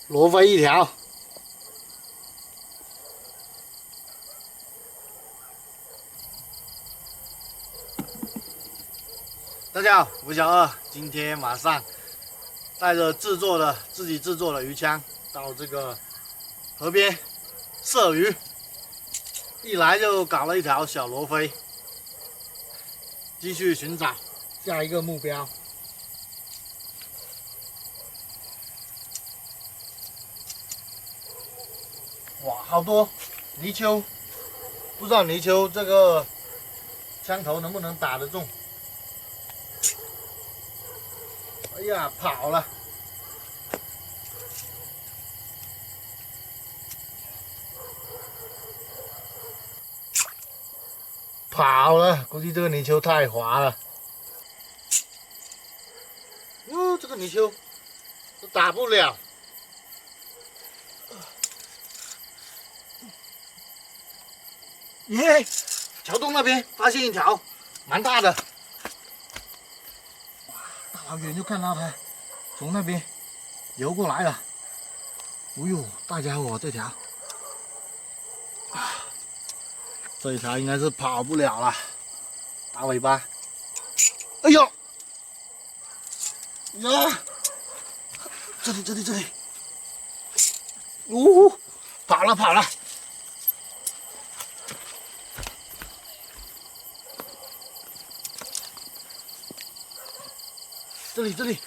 罗非一条。大家好，我是小二，今天马上带着自己制作的鱼枪到这个河边射鱼，一来就搞了一条小罗非，继续寻找下一个目标。哇，好多泥鳅，不知道泥鳅这个枪头能不能打得中？哎呀，跑了！跑了，估计这个泥鳅太滑了。哟，这个泥鳅都打不了。耶，桥洞那边发现一条蛮大的。哇，大老远就看到它从那边游过来了。哎呦，大家伙，这条。这一条应该是跑不了了，打尾巴。哎呦，呀，这里，呜、跑了，这里，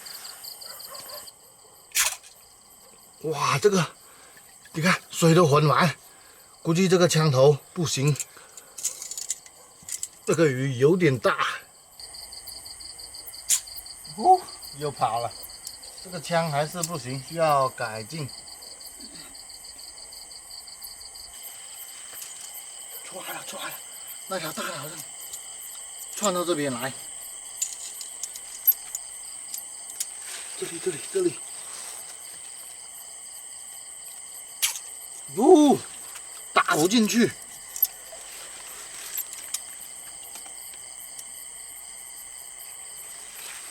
哇，这个你看水都混完，估计这个枪头不行。这个鱼有点大，哦，又跑了。这个枪还是不行，需要改进。出来了，那条大的好像窜到这边来。这里，哟，打不进去。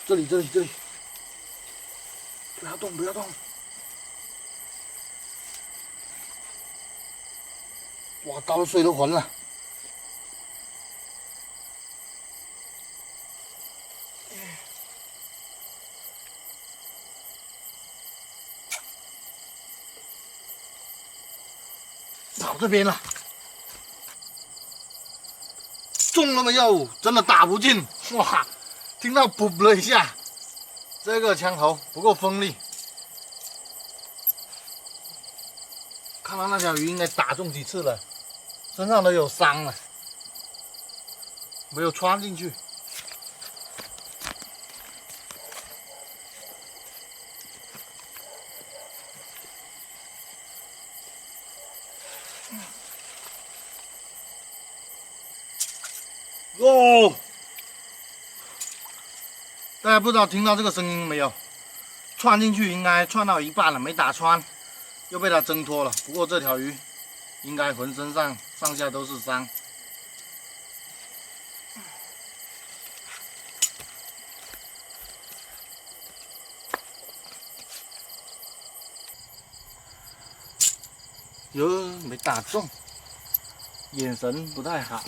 这里，不要动！哇，搞得水都浑了。跑这边了，中了没有？真的打不进，哇！听到噗了一下，这个枪头不够锋利。看到那条鱼应该打中几次了，身上都有伤了，没有穿进去。哦，大家不知道听到这个声音没有？窜进去应该窜到一半了，没打穿，又被它挣脱了。不过这条鱼应该浑身上下都是伤。哟，没打中，眼神不太好。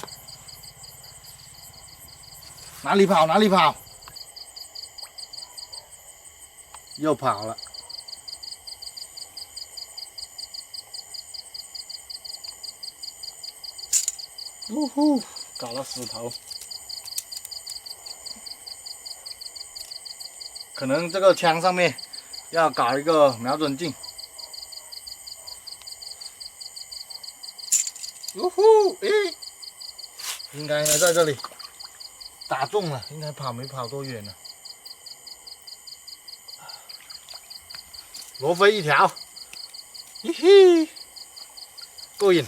哪里跑？又跑了。呜呼，搞了死头。可能这个枪上面要搞一个瞄准镜。呜呼，诶，应该在这里打中了，应该没跑多远了。罗非一条，嘿嘿，过瘾。